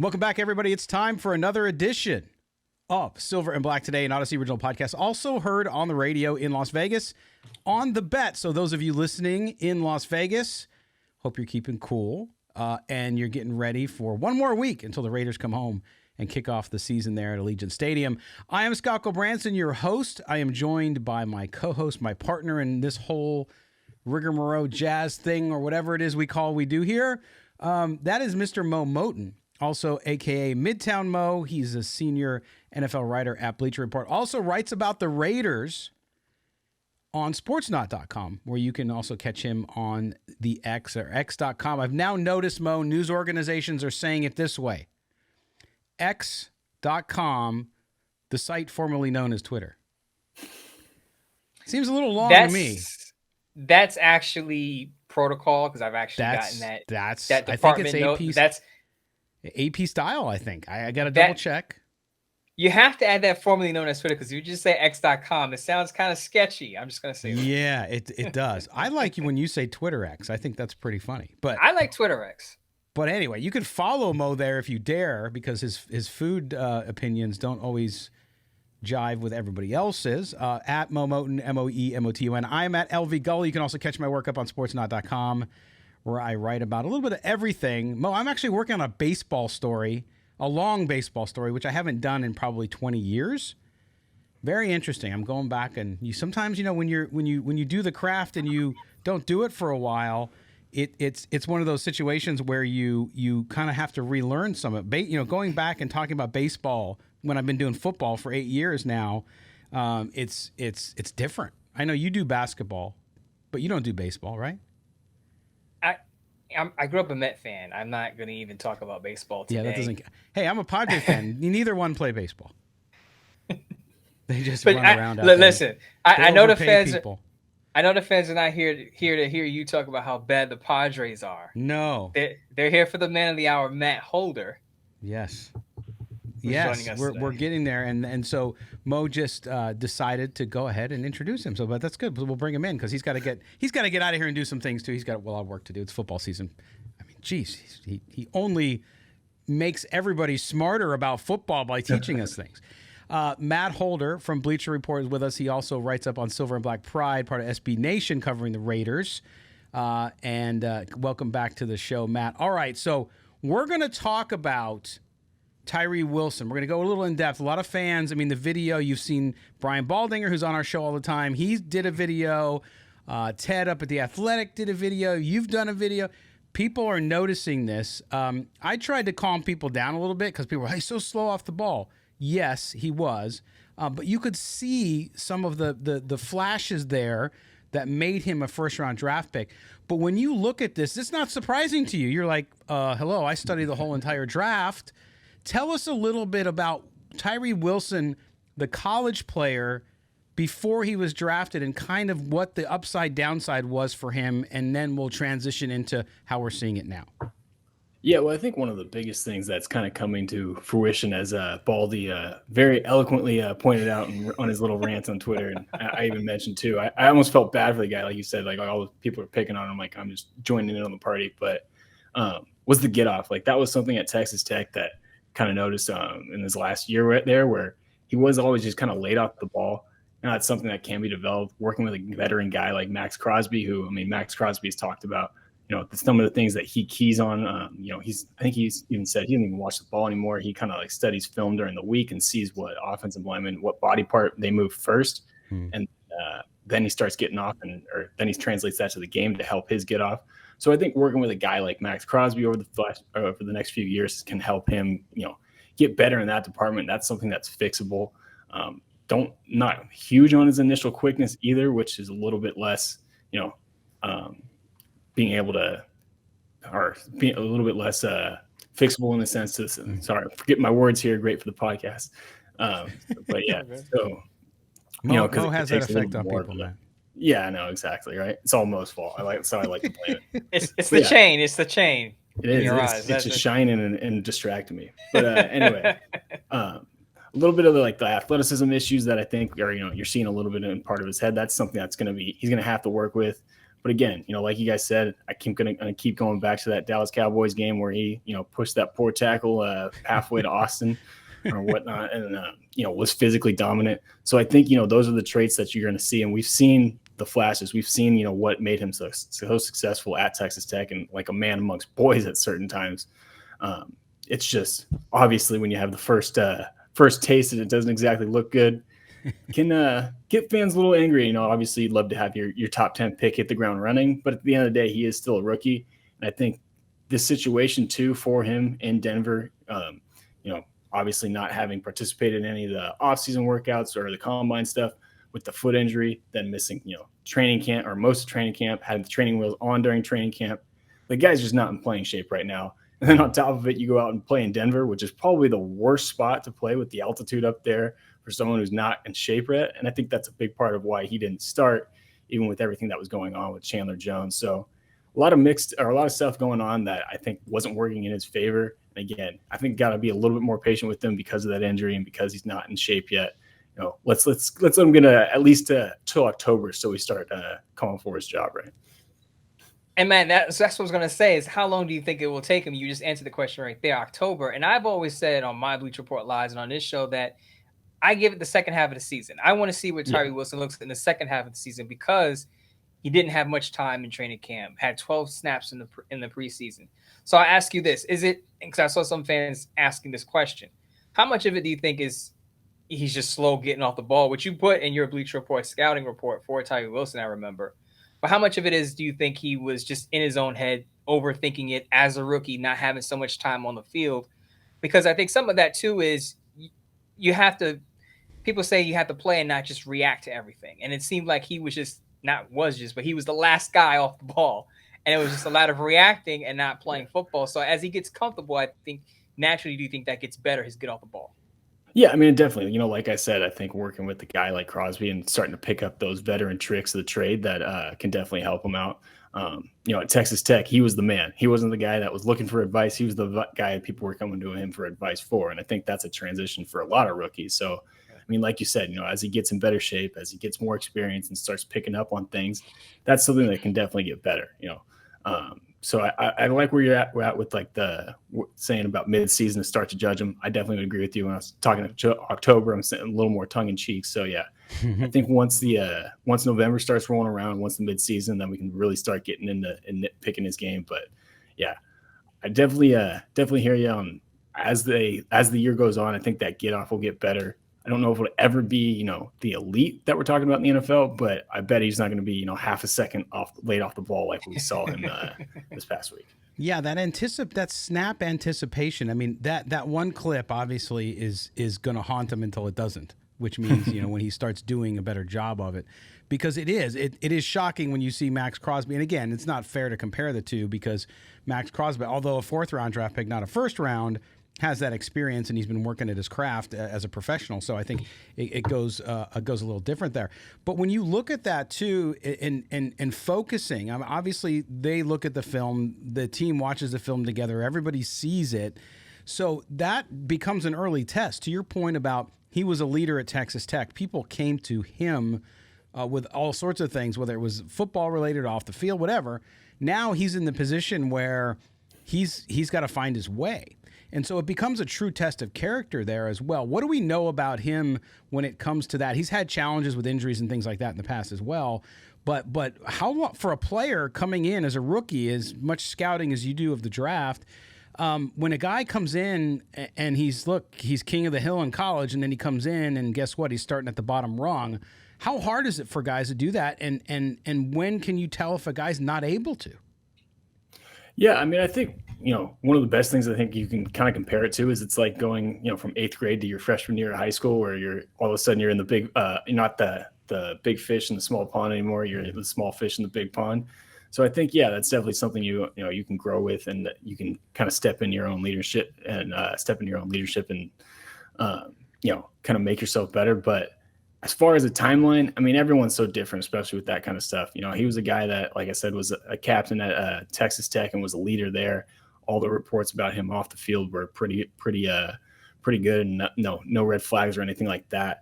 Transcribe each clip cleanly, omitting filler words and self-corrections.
Welcome back, everybody. It's time for another edition of Silver and Black Today, an Odyssey original podcast, also heard on the radio in Las Vegas on The Bet. So those of you listening in Las Vegas, hope you're keeping cool and you're getting ready for one more week until the Raiders come home and kick off the season there at Allegiant Stadium. I am Scott Gulbransen, your host. I am joined by my co-host, my partner in this whole rigmarole jazz thing or whatever it is we do here. That is Mr. Moe Moton, also a.k.a. Midtown Mo. He's a senior NFL writer at Bleacher Report. Also writes about the Raiders on sportsnaut.com, where you can also catch him on the X or x.com. I've now noticed, Mo, news organizations are saying it this way. X.com, the site formerly known as Twitter. Seems a little long to me. That's actually protocol because I've actually gotten that. That department. I think it's AP. That's AP style, I think. I got to double check. You have to add that formerly known as Twitter because if you just say x.com, it sounds kind of sketchy. I'm just going to say that. Yeah, it does. I like you when you say Twitter X. I think that's pretty funny. But I like Twitter X. But anyway, you can follow Mo there if you dare because his food opinions don't always jive with everybody else's. At Moe Moton, MoeMoton. I'm at LV Gully. You can also catch my work up on sportsnaut.com where I write about a little bit of everything. Mo, I'm actually working on a baseball story, a long baseball story, which I haven't done in probably 20 years. Very interesting. I'm going back and sometimes, when you do the craft and you don't do it for a while, it's one of those situations where you kind of have to relearn some of it. Going back and talking about baseball when I've been doing football for 8 years now, it's different. I know you do basketball, but you don't do baseball, right? I grew up a Met fan. I'm not going to even talk about baseball today. Yeah, that doesn't. Hey, I'm a Padre fan. Neither one play baseball. They just run around. Listen, I know the fans. People. I know the fans are not here to hear you talk about how bad the Padres are. No, they're here for the man of the hour, Matt Holder. Yes, we're getting there, and so Mo just decided to go ahead and introduce him. So, but that's good. We'll bring him in because he's got to get out of here and do some things too. He's got a lot of work to do. It's football season. I mean, geez, he only makes everybody smarter about football by teaching us things. Matt Holder from Bleacher Report is with us. He also writes up on Silver and Black Pride, part of SB Nation, covering the Raiders. And welcome back to the show, Matt. All right, so we're going to talk about Tyree Wilson. We're going to go a little in depth. A lot of fans, the video, you've seen Brian Baldinger, who's on our show all the time. He did a video. Ted up at The Athletic did a video. You've done a video. People are noticing this. I tried to calm people down a little bit because people were, he's so slow off the ball. Yes, he was. But you could see some of the flashes there that made him a first-round draft pick. But when you look at this, it's not surprising to you. You're like, hello, I studied the whole entire draft. Tell us a little bit about Tyree Wilson, the college player, before he was drafted and kind of what the upside downside was for him, and then we'll transition into how we're seeing it now. Yeah, well, I think one of the biggest things that's kind of coming to fruition, as Baldy very eloquently pointed out on his little rant on Twitter, and I even mentioned too, I almost felt bad for the guy, like you said, like all the people are picking on him, like I'm just joining in on the party, but was the get off. Like that was something at Texas Tech that kind of noticed in his last year right there, where he was always just kind of laid off the ball. And that's something that can be developed working with a veteran guy like Max Crosby, who, Max Crosby's talked about, some of the things that he keys on. I think he's even said he doesn't even watch the ball anymore. He kind of like studies film during the week and sees what offensive lineman, what body part they move first. And then he starts getting off then he translates that to the game to help his get off. So I think working with a guy like Max Crosby for the next few years can help him, get better in that department. That's something that's fixable. Not huge on his initial quickness either, which is a little bit less, being able to, or being a little bit less fixable in the sense to, sorry, forget my words here. Great for the podcast. But yeah, so, Mo has that effect on people, man. Yeah, I know, exactly. Right. It's all Mo's fault. I like to blame it. It's the chain. It's the chain. It is. Your eyes. It's just shining and distracting me. But anyway, a little bit of the athleticism issues that I think are, you're seeing a little bit in part of his head. That's something that's he's going to have to work with. But again, like you guys said, I keep gonna keep going back to that Dallas Cowboys game where he, pushed that poor tackle halfway to Austin or whatnot, and was physically dominant. So I think those are the traits that you're going to see, and we've seen the flashes. We've seen what made him so successful at Texas Tech and like a man amongst boys at certain times. It's just obviously when you have the first taste and it doesn't exactly look good, can get fans a little angry. Obviously you'd love to have your top 10 pick hit the ground running, but at the end of the day, he is still a rookie. And I think this situation too for him in Denver, obviously not having participated in any of the off-season workouts or the combine stuff with the foot injury, then missing, training camp or most of training camp, had the training wheels on during training camp. The guy's just not in playing shape right now. And then on top of it, you go out and play in Denver, which is probably the worst spot to play with the altitude up there for someone who's not in shape yet. And I think that's a big part of why he didn't start, even with everything that was going on with Chandler Jones. So a lot of stuff going on that I think wasn't working in his favor. And again, I think got to be a little bit more patient with him because of that injury and because he's not in shape yet. Let's let him get at least till October, so we start calling for his job, right? And man, that's what I was gonna say is how long do you think it will take him? You just answered the question right there, October. And I've always said on my Bleacher Report Lives and on this show that I give it the second half of the season. I want to see what Tyree Wilson looks in the second half of the season because he didn't have much time in training camp, had 12 snaps in the preseason. So I ask you this, is it, because I saw some fans asking this question, how much of it do you think is he's just slow getting off the ball, which you put in your Bleacher Report scouting report for Tyree Wilson, I remember. But how much of it do you think he was just in his own head, overthinking it as a rookie, not having so much time on the field? Because I think some of that too is you have to, people say you have to play and not just react to everything. And it seemed like he was but he was the last guy off the ball. And it was just a lot of reacting and not playing football. So as he gets comfortable, I think naturally, do you think that gets better, his get off the ball? Yeah, I mean, definitely. Like I said, I think working with a guy like Crosby and starting to pick up those veteran tricks of the trade that can definitely help him out. At Texas Tech, he was the man. He wasn't the guy that was looking for advice. He was the guy that people were coming to him for advice for. And I think that's a transition for a lot of rookies. So, I mean, like you said, as he gets in better shape, as he gets more experience and starts picking up on things, that's something that can definitely get better, So I like where you're at with like the saying about mid-season to start to judge him. I definitely would agree with you. When I was talking to October, I'm saying a little more tongue in cheek. So yeah, I think once November starts rolling around, once the mid-season, then we can really start getting into and nitpicking his game. But yeah, I definitely hear you. As the year goes on, I think that get off will get better. I don't know if it'll ever be, the elite that we're talking about in the NFL, but I bet he's not going to be, half a second late off the ball like we saw him this past week. Yeah, that snap anticipation. I mean, that one clip obviously is going to haunt him until it doesn't, which means, when he starts doing a better job of it. Because it is shocking when you see Max Crosby. And again, it's not fair to compare the two because Max Crosby, although a 4th round draft pick, not a 1st round, has that experience and he's been working at his craft as a professional. So I think it goes a little different there. But when you look at that too, and focusing, obviously they look at the film, the team watches the film together, everybody sees it. So that becomes an early test. To your point about he was a leader at Texas Tech, people came to him with all sorts of things, whether it was football related, off the field, whatever. Now he's in the position where he's got to find his way. And so it becomes a true test of character there as well. What do we know about him when it comes to that? He's had challenges with injuries and things like that in the past as well. But how, for a player coming in as a rookie, as much scouting as you do of the draft, when a guy comes in and he's king of the hill in college, and then he comes in and guess what? He's starting at the bottom rung. How hard is it for guys to do that? And when can you tell if a guy's not able to? Yeah, I mean, I think, one of the best things I think you can kind of compare it to is it's like going, from 8th grade to your freshman year of high school where you're all of a sudden you're in the big, you're not the big fish in the small pond anymore. You're the small fish in the big pond. So I think, yeah, that's definitely something you can grow with and that you can kind of step in your own leadership and kind of make yourself better. But as far as a timeline, I mean, everyone's so different, especially with that kind of stuff. He was a guy that, like I said, was a captain at Texas Tech and was a leader there. All the reports about him off the field were pretty good, and no red flags or anything like that.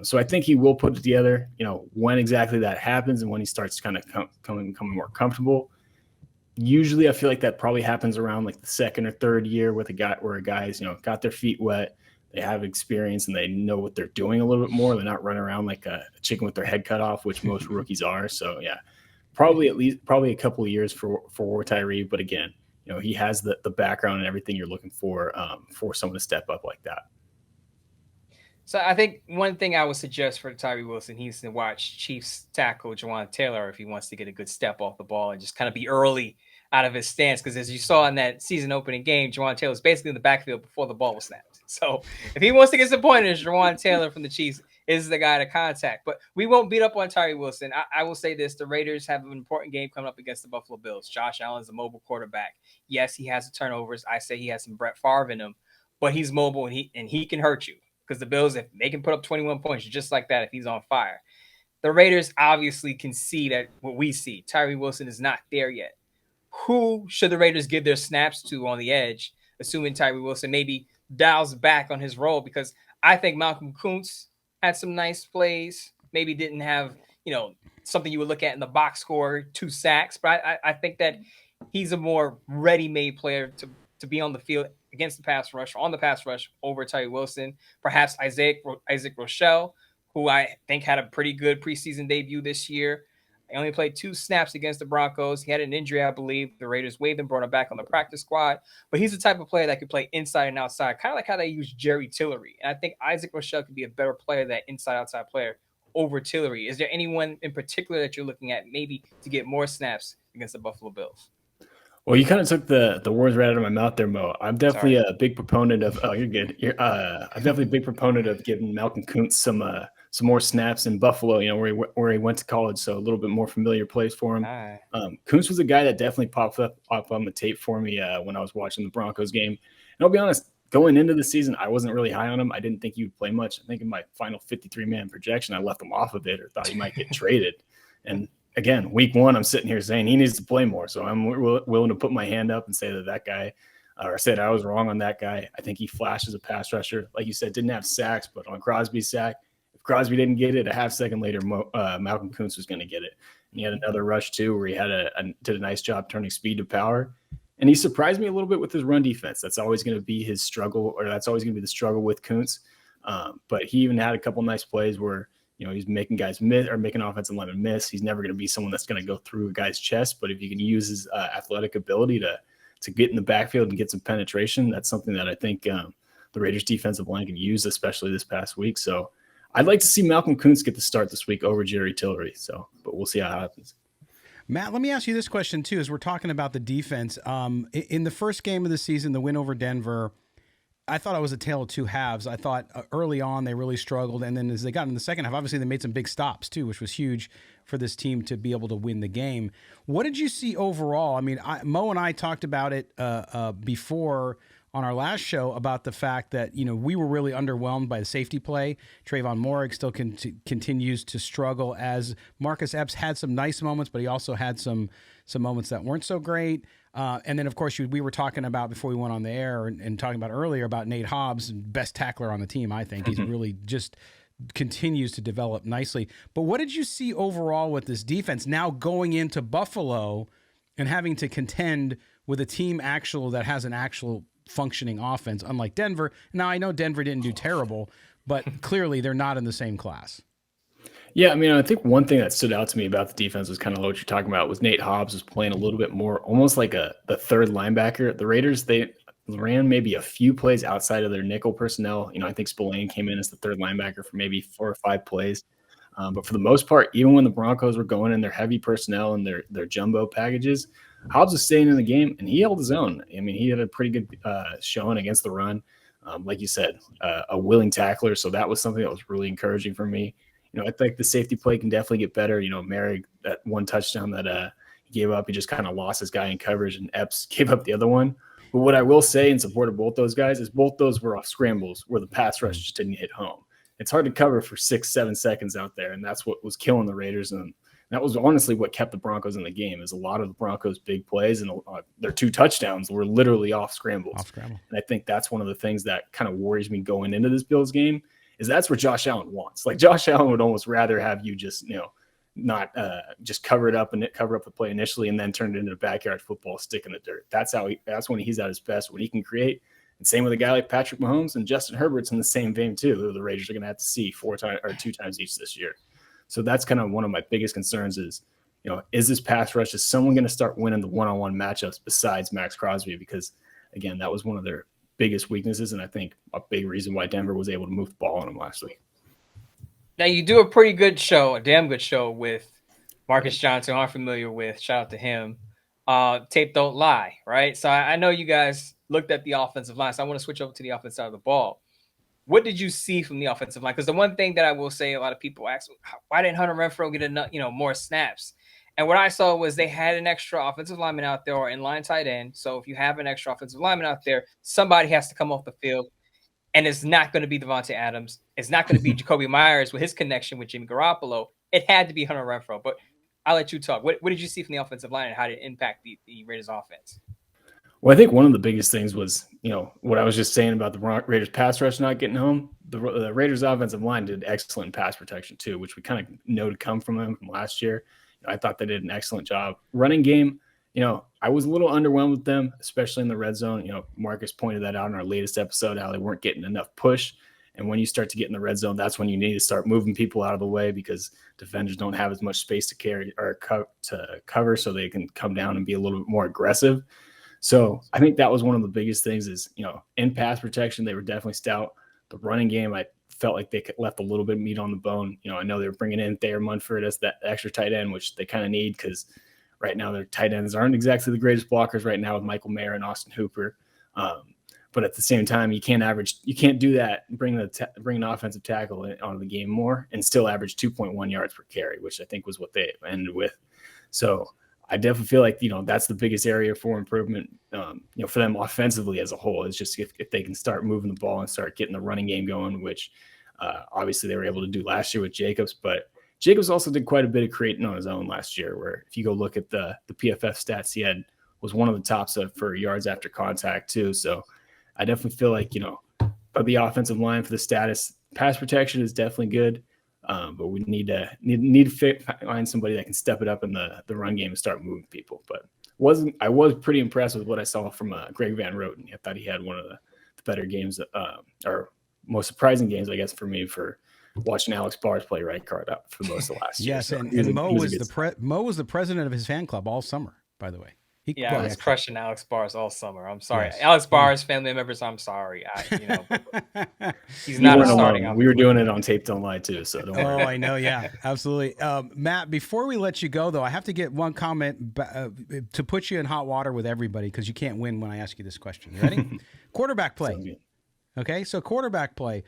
So I think he will put it together. When exactly that happens and when he starts kind of becoming more comfortable. Usually, I feel like that probably happens around like the second or third year with a guy's got their feet wet, they have experience, and they know what they're doing a little bit more. They're not running around like a chicken with their head cut off, which most rookies are. So yeah, probably a couple of years for Tyree. But again, he has the background and everything you're looking for someone to step up like that. So I think one thing I would suggest for Tyree Wilson, he needs to watch Chiefs tackle Jawan Taylor if he wants to get a good step off the ball and just kind of be early out of his stance. Because as you saw in that season opening game, Jawan Taylor was basically in the backfield before the ball was snapped. So if he wants to get some pointers, Jawan Taylor from the Chiefs is the guy to contact. But we won't beat up on Tyree Wilson. I will say this. The Raiders have an important game coming up against the Buffalo Bills. Josh Allen's a mobile quarterback. Yes, he has the turnovers. I say he has some Brett Favre in him, but he's mobile and he can hurt you. Because the Bills, if they can put up 21 points just like that, if he's on fire. The Raiders obviously can see that what we see. Tyree Wilson is not there yet. Who should the Raiders give their snaps to on the edge, assuming Tyree Wilson maybe dials back on his role? Because I think Malcolm Kuntz had some nice plays, maybe didn't have, something you would look at in the box score, 2 sacks. But I think that he's a more ready-made player to be on the field against the pass rush, on the pass rush over Tyree Wilson. Perhaps Isaac Rochelle, who I think had a pretty good preseason debut this year. He only played 2 snaps against the Broncos. He had an injury, I believe. The Raiders waived him, brought him back on the practice squad. But he's the type of player that could play inside and outside, kind of like how they use Jerry Tillery. And I think Isaac Rochelle could be a better player, that inside-outside player, over Tillery. Is there anyone in particular that you're looking at maybe to get more snaps against the Buffalo Bills? Well, you kind of took the words right out of my mouth there, Mo. I'm definitely a big proponent of. Oh, you're good. I'm definitely a big proponent of giving Malcolm Kuntz some more snaps in Buffalo. Where he went to college, so a little bit more familiar place for him. Right. Kuntz was a guy that definitely popped up on the tape for me when I was watching the Broncos game. And I'll be honest, going into the season, I wasn't really high on him. I didn't think he would play much. I think in my final 53-man projection, I left him off of it or thought he might get traded. And again, week 1, I'm sitting here saying he needs to play more. So I'm willing to put my hand up and say that guy, or say I was wrong on that guy. I think he flashes a pass rusher. Like you said, didn't have sacks, but on Crosby's sack, if Crosby didn't get it, a half second later, Malcolm Kuntz was going to get it. And he had another rush too, where he did a nice job turning speed to power. And he surprised me a little bit with his run defense. That's always going to be his struggle, or that's always going to be the struggle with Kuntz. But he even had a couple nice plays where, he's making guys miss or making offensive linemen miss. He's never going to be someone that's going to go through a guy's chest. But if you can use his athletic ability to get in the backfield and get some penetration, that's something that I think the Raiders defensive line can use, especially this past week. So I'd like to see Malcolm Kuntz get the start this week over Jerry Tillery. But we'll see how it happens. Matt, let me ask you this question too, as we're talking about the defense. In the first game of the season, the win over Denver, I thought it was a tale of 2 halves. I thought early on they really struggled, and then as they got in the second half, obviously they made some big stops too, which was huge for this team to be able to win the game. What did you see overall? I mean, Mo and I talked about it before on our last show about the fact that, we were really underwhelmed by the safety play. Trayvon Moehrig still continues to struggle, as Marcus Epps had some nice moments, but he also had some moments that weren't so great. And then, of course, we were talking about before we went on the air and talking about earlier about Nate Hobbs, best tackler on the team, I think. He's really just continues to develop nicely. But what did you see overall with this defense now going into Buffalo and having to contend with a team that has an actual functioning offense, unlike Denver? Now, I know Denver didn't do terrible, but clearly they're not in the same class. Yeah, I mean, I think one thing that stood out to me about the defense was kind of what you're talking about was Nate Hobbs was playing a little bit more, almost like the third linebacker. The Raiders, they ran maybe a few plays outside of their nickel personnel. I think Spillane came in as the third linebacker for maybe 4 or 5 plays. But for the most part, even when the Broncos were going in their heavy personnel and their jumbo packages, Hobbs was staying in the game, and he held his own. I mean, he had a pretty good showing against the run. Like you said, a willing tackler. So that was something that was really encouraging for me. I think the safety play can definitely get better. Moehrig, that one touchdown that he gave up, he just kind of lost his guy in coverage, and Epps gave up the other one. But what I will say in support of both those guys is both those were off scrambles where the pass rush just didn't hit home. It's hard to cover for 6-7 seconds out there, and that's what was killing the Raiders. And that was honestly what kept the Broncos in the game, is a lot of the Broncos' big plays and their 2 touchdowns were literally off scrambles. And I think that's one of the things that kind of worries me going into this Bills game is that's what Josh Allen wants. Like Josh Allen would almost rather have you just, not just cover up the play initially and then turn it into backyard football, stick in the dirt. That's when he's at his best, when he can create. And same with a guy like Patrick Mahomes and Justin Herbert's in the same vein too. The Raiders are going to have to see 2 times each this year. So that's kind of one of my biggest concerns is, is this pass rush, is someone going to start winning the one-on-one matchups besides Max Crosby? Because again, that was one of their biggest weaknesses. And I think a big reason why Denver was able to move the ball on him last week. Now you do a damn good show with Marcus Johnson, who I'm familiar with. Shout out to him. Tape don't lie, right? So I know you guys looked at the offensive line. So I want to switch over to the offensive side of the ball. What did you see from the offensive line? Because the one thing that I will say, a lot of people ask, why didn't Hunter Renfrow get enough, more snaps? And what I saw was they had an extra offensive lineman out there or inline tight end. So if you have an extra offensive lineman out there, somebody has to come off the field. And it's not going to be Devontae Adams. It's not going to be Jacoby Myers with his connection with Jimmy Garoppolo. It had to be Hunter Renfrow. But I'll let you talk. What did you see from the offensive line and how did it impact the Raiders offense? Well, I think one of the biggest things was, what I was just saying about the Raiders pass rush not getting home. The Raiders offensive line did excellent pass protection too, which we kind of know to come from them from last year. I thought they did an excellent job. Running game, I was a little underwhelmed with them, especially in the red zone. Marcus pointed that out in our latest episode, how they weren't getting enough push. And when you start to get in the red zone, that's when you need to start moving people out of the way because defenders don't have as much space to carry or to cover, so they can come down and be a little bit more aggressive. So I think that was one of the biggest things is, in pass protection, they were definitely stout. The running game, I felt like they left a little bit of meat on the bone. I know they were bringing in Thayer Munford as that extra tight end, which they kind of need because right now their tight ends aren't exactly the greatest blockers right now with Michael Mayer and Austin Hooper. But at the same time, you can't do that, bring an offensive tackle onto the game more and still average 2.1 yards per carry, which I think was what they ended with. So I definitely feel like, that's the biggest area for improvement, for them offensively as a whole. It's just if they can start moving the ball and start getting the running game going, which obviously they were able to do last year with Jacobs, but Jacobs also did quite a bit of creating on his own last year, where if you go look at the PFF stats he had was one of the tops for yards after contact too. So I definitely feel like, of the offensive line for the status, pass protection is definitely good. But we need to find somebody that can step it up in the run game and start moving people. But I was pretty impressed with what I saw from Greg Van Roten. I thought he had one of the better games, or most surprising games, I guess, for me for watching Alex Barrs play right guard up for most of the last year. Yes, So and Mo was the president of his fan club all summer, by the way. I was crushing Alex Barrs all summer. I'm sorry. Yes. Alex Barrs, family members, I'm sorry. He's not a starting. We were doing it on Tape Don't Lie too, so don't worry. Oh, I know. Yeah, absolutely. Matt, before we let you go, though, I have to get one comment to put you in hot water with everybody because you can't win when I ask you this question. You ready? Quarterback play. Okay, so quarterback play.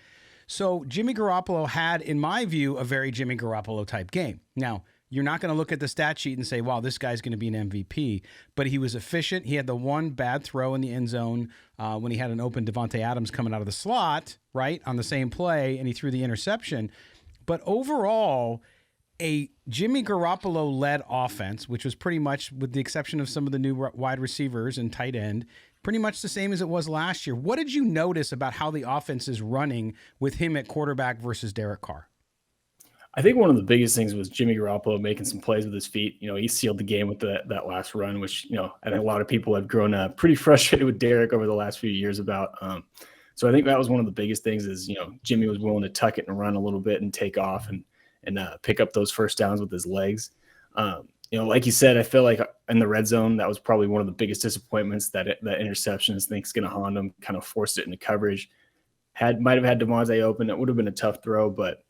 So Jimmy Garoppolo had, in my view, a very Jimmy Garoppolo type game. Now, you're not going to look at the stat sheet and say, wow, this guy's going to be an MVP. But he was efficient. He had the one bad throw in the end zone when he had an open Devontae Adams coming out of the slot, right, on the same play, and he threw the interception. But overall, a Jimmy Garoppolo-led offense, which was pretty much, with the exception of some of the new wide receivers and tight end, pretty much the same as it was last year. What did you notice about how the offense is running with him at quarterback versus Derek Carr? I think one of the biggest things was Jimmy Garoppolo making some plays with his feet. He sealed the game with that last run, which, I think a lot of people have grown pretty frustrated with Derek over the last few years about. So I think that was one of the biggest things is, Jimmy was willing to tuck it and run a little bit and take off and pick up those first downs with his legs. Like you said, I feel like in the red zone, that was probably one of the biggest disappointments that interception is going to haunt him, kind of forced it into coverage. Might have had Devontae open. It would have been a tough throw, but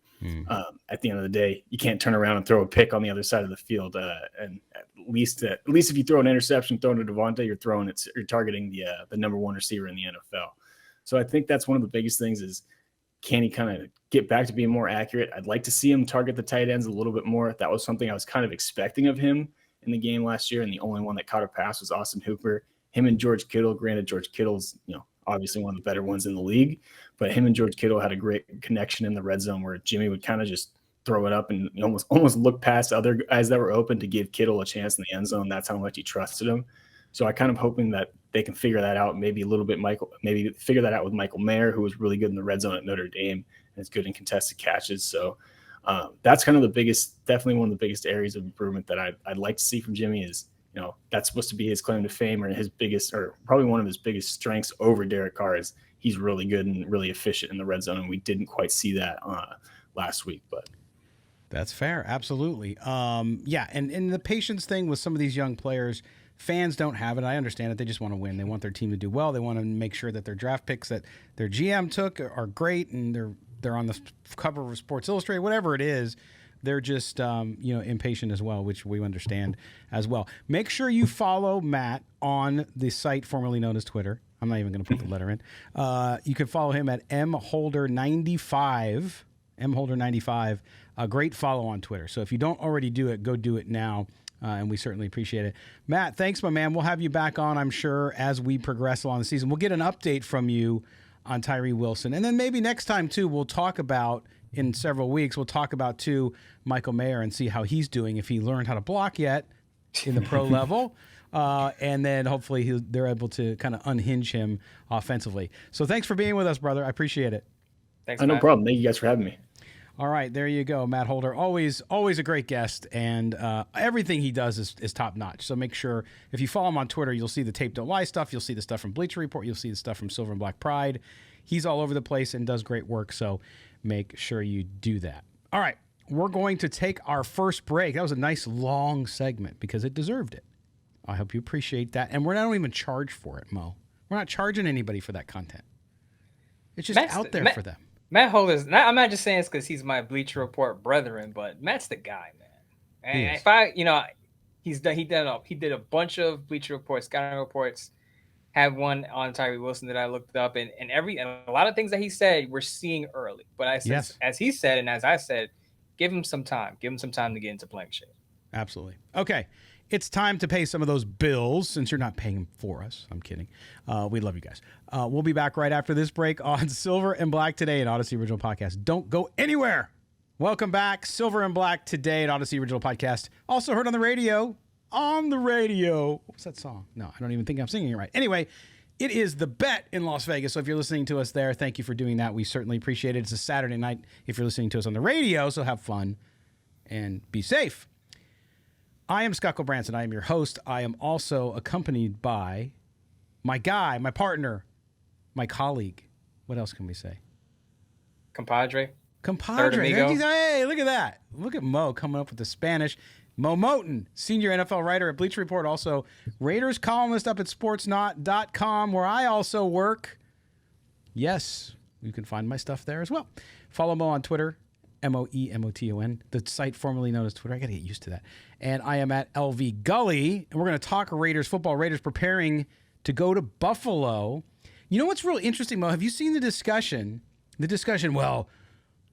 at the end of the day, you can't turn around and throw a pick on the other side of the field. And at least if you throw an interception thrown to Devontae, you're targeting the number one receiver in the NFL. So I think that's one of the biggest things is, can he kind of get back to being more accurate? I'd like to see him target the tight ends a little bit more. That was something I was kind of expecting of him in the game last year. And the only one that caught a pass was Austin Hooper. Him and George Kittle, granted George Kittle's, obviously one of the better ones in the league, but him and George Kittle had a great connection in the red zone where Jimmy would kind of just throw it up and almost look past other guys that were open to give Kittle a chance in the end zone. That's how much he trusted him. So I kind of hoping that they can figure that out, maybe a little bit maybe figure that out with Michael Mayer, who was really good in the red zone at Notre Dame, and is good in contested catches. So that's kind of definitely one of the biggest areas of improvement that I'd like to see from Jimmy is, that's supposed to be his claim to fame, or his biggest, or probably one of his biggest strengths over Derek Carr is he's really good and really efficient in the red zone. And we didn't quite see that last week, but. That's fair. Absolutely. Yeah. And the patience thing with some of these young players, fans don't have it. I understand it. They just want to win. They want their team to do well. They want to make sure that their draft picks that their GM took are great, and they're on the cover of Sports Illustrated, whatever it is. They're just, impatient as well, which we understand as well. Make sure you follow Matt on the site formerly known as Twitter. I'm not even going to put the letter in. You can follow him at mholder95. mholder95. A great follow on Twitter. So if you don't already do it, go do it now. And we certainly appreciate it. Matt, thanks, my man. We'll have you back on, I'm sure, as we progress along the season. We'll get an update from you on Tyree Wilson. And then maybe next time, too, we'll talk about, in several weeks, too, Michael Mayer and see how he's doing, if he learned how to block yet in the pro level. And then hopefully they're able to kind of unhinge him offensively. So thanks for being with us, brother. I appreciate it. Thanks, No problem. Thank you guys for having me. All right, there you go, Matt Holder. Always a great guest, and everything he does is top notch. So make sure, if you follow him on Twitter, you'll see the Tape Don't Lie stuff. You'll see the stuff from Bleacher Report. You'll see the stuff from Silver and Black Pride. He's all over the place and does great work. So make sure you do that. All right, we're going to take our first break. That was a nice long segment because it deserved it. I hope you appreciate that. And we're not even charged for it, Mo. We're not charging anybody for that content. It's just out there for them. Matt Holder's I'm not just saying it's because he's my Bleacher Report brethren, but Matt's the guy, man. And if he did a bunch of Bleacher Reports, scouting reports, had one on Tyree Wilson that I looked up, and a lot of things that he said we're seeing early. But I said, as he said, and as I said, give him some time. Give him some time to get into playing shape. Absolutely. Okay. It's time to pay some of those bills since you're not paying them for us. I'm kidding. We love you guys. We'll be back right after this break on Silver and Black Today, an Odyssey Original Podcast. Don't go anywhere. Welcome back. Silver and Black Today, an Odyssey Original Podcast. Also heard on the radio. On the radio. What's that song? No, I don't even think I'm singing it right. Anyway, it is The Bet in Las Vegas. So if you're listening to us there, thank you for doing that. We certainly appreciate it. It's a Saturday night if you're listening to us on the radio, so have fun and be safe. I am Scott Gulbransen. I am your host. I am also accompanied by my guy, my partner, my colleague. What else can we say? Compadre. Hey, look at that. Look at Mo coming up with the Spanish. Moe Moton, senior NFL writer at Bleacher Report, also Raiders columnist up at sportsnot.com, where I also work. Yes, you can find my stuff there as well. Follow Mo on Twitter. MoeMoton, the site formerly known as Twitter. I got to get used to that. And I am at LV Gully, and we're going to talk Raiders football. Raiders preparing to go to Buffalo. You know what's really interesting, Mo? Have you seen the discussion? Well,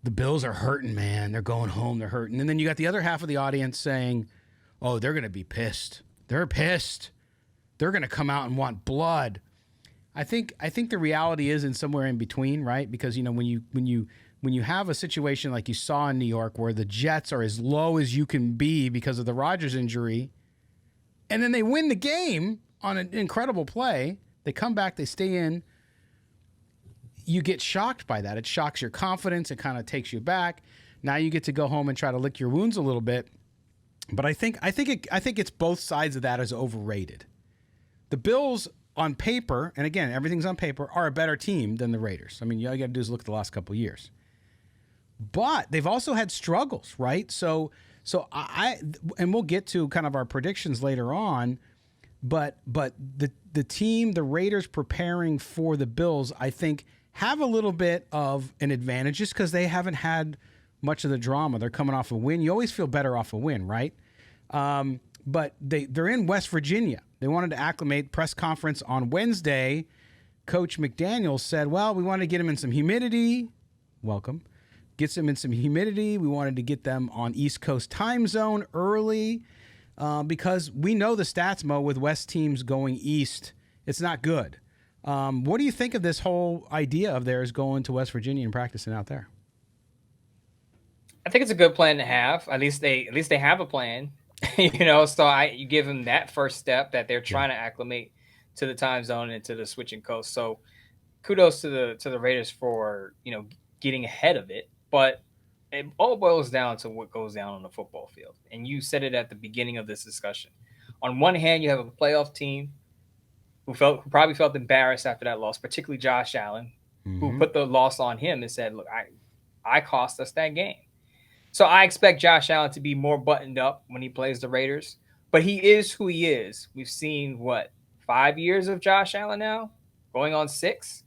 the Bills are hurting, man. They're going home. They're hurting. And then you got the other half of the audience saying, oh, they're going to be pissed. They're pissed. They're going to come out and want blood. I think the reality is in somewhere in between, right? Because, when you have a situation like you saw in New York where the Jets are as low as you can be because of the Rodgers injury, and then they win the game on an incredible play, they come back, they stay in, you get shocked by that. It shocks your confidence. It kind of takes you back. Now you get to go home and try to lick your wounds a little bit. But I think it's both sides of that is overrated. The Bills on paper, and again, everything's on paper, are a better team than the Raiders. I mean, all you got to do is look at the last couple of years. But they've also had struggles, right? So and we'll get to kind of our predictions later on, but the team, the Raiders preparing for the Bills, I think have a little bit of an advantage just because they haven't had much of the drama. They're coming off a win. You always feel better off a win, right? But they're in West Virginia. They wanted to acclimate. Press conference on Wednesday. Coach McDaniel said, well, we wanted to get them in some humidity. Welcome. Gets them in some humidity. We wanted to get them on East Coast time zone early because we know the stats, Mo, with West teams going east. It's not good. What do you think of this whole idea of theirs going to West Virginia and practicing out there? I think it's a good plan to have. At least they have a plan, So you give them that first step that they're trying to acclimate to the time zone and to the switching coast. So kudos to the Raiders for getting ahead of it, but it all boils down to what goes down on the football field. And you said it at the beginning of this discussion. On one hand, you have a playoff team who probably felt embarrassed after that loss, particularly Josh Allen, who put the loss on him and said, "Look, I cost us that game." So I expect Josh Allen to be more buttoned up when he plays the Raiders, but he is who he is. We've seen 5 years of Josh Allen now, going on 6.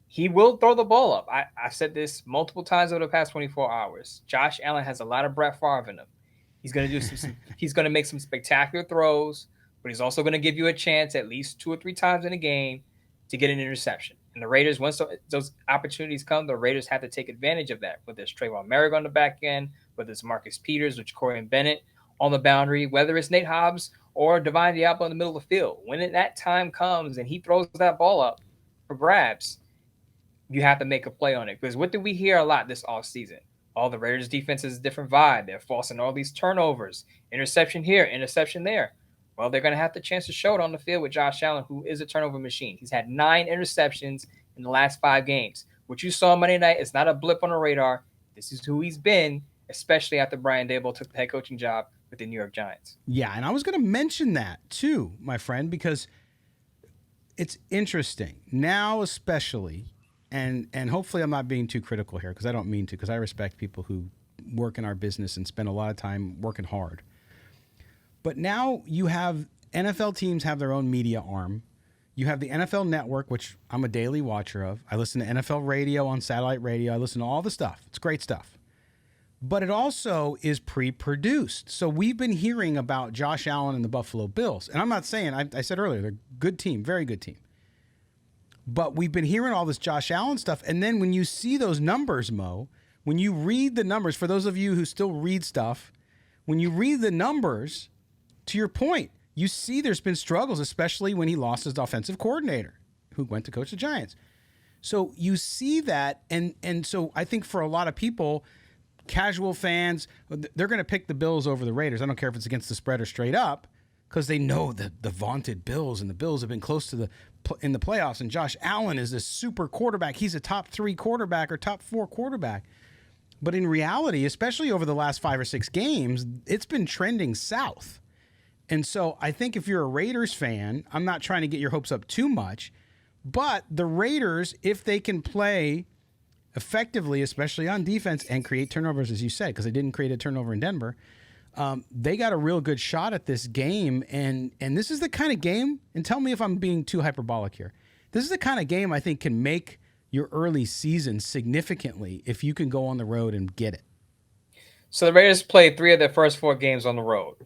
He will throw the ball up. I've said this multiple times over the past 24 hours. Josh Allen has a lot of Brett Favre in him. He's going to do he's going to make some spectacular throws, but he's also going to give you a chance at least 2 or 3 times in a game to get an interception. And the Raiders, once those opportunities come, the Raiders have to take advantage of that. Whether it's Trayvon Merrick on the back end, whether it's Marcus Peters or Corey Bennett on the boundary, whether it's Nate Hobbs or Divine Diablo in the middle of the field. When that time comes and he throws that ball up for grabs, you have to make a play on it. Because what did we hear a lot this offseason? All the Raiders defense is a different vibe. They're forcing all these turnovers, interception here, interception there. Well, they're going to have the chance to show it on the field with Josh Allen, who is a turnover machine. He's had 9 interceptions in the last 5 games. What you saw Monday night is not a blip on the radar. This is who he's been, especially after Brian Daboll took the head coaching job with the New York Giants. Yeah, and I was going to mention that too, my friend, because it's interesting now, especially, and hopefully I'm not being too critical here because I don't mean to, because I respect people who work in our business and spend a lot of time working hard. But now you have NFL teams have their own media arm. You have the NFL Network, which I'm a daily watcher of. I listen to NFL radio on satellite radio. I listen to all the stuff. It's great stuff. But it also is pre-produced. So we've been hearing about Josh Allen and the Buffalo Bills. And I'm not saying, I said earlier, they're a good team, very good team. But we've been hearing all this Josh Allen stuff. And then when you see those numbers, Mo, when you read the numbers, for those of you who still read stuff, when you read the numbers, to your point, you see there's been struggles, especially when he lost his offensive coordinator who went to coach the Giants. So you see that. And so I think for a lot of people, casual fans, they're going to pick the Bills over the Raiders. I don't care if it's against the spread or straight up, because they know the vaunted Bills, and the Bills have been close to in the playoffs. And Josh Allen is this super quarterback. He's a top 3 quarterback or top 4 quarterback. But in reality, especially over the last 5 or 6 games, it's been trending south. And so I think if you're a Raiders fan, I'm not trying to get your hopes up too much, but the Raiders, if they can play effectively, especially on defense, and create turnovers, as you said, because they didn't create a turnover in Denver, they got a real good shot at this game. And this is the kind of game, and tell me if I'm being too hyperbolic here, this is the kind of game I think can make your early season significantly if you can go on the road and get it. So the Raiders played 3 of their first 4 games on the road.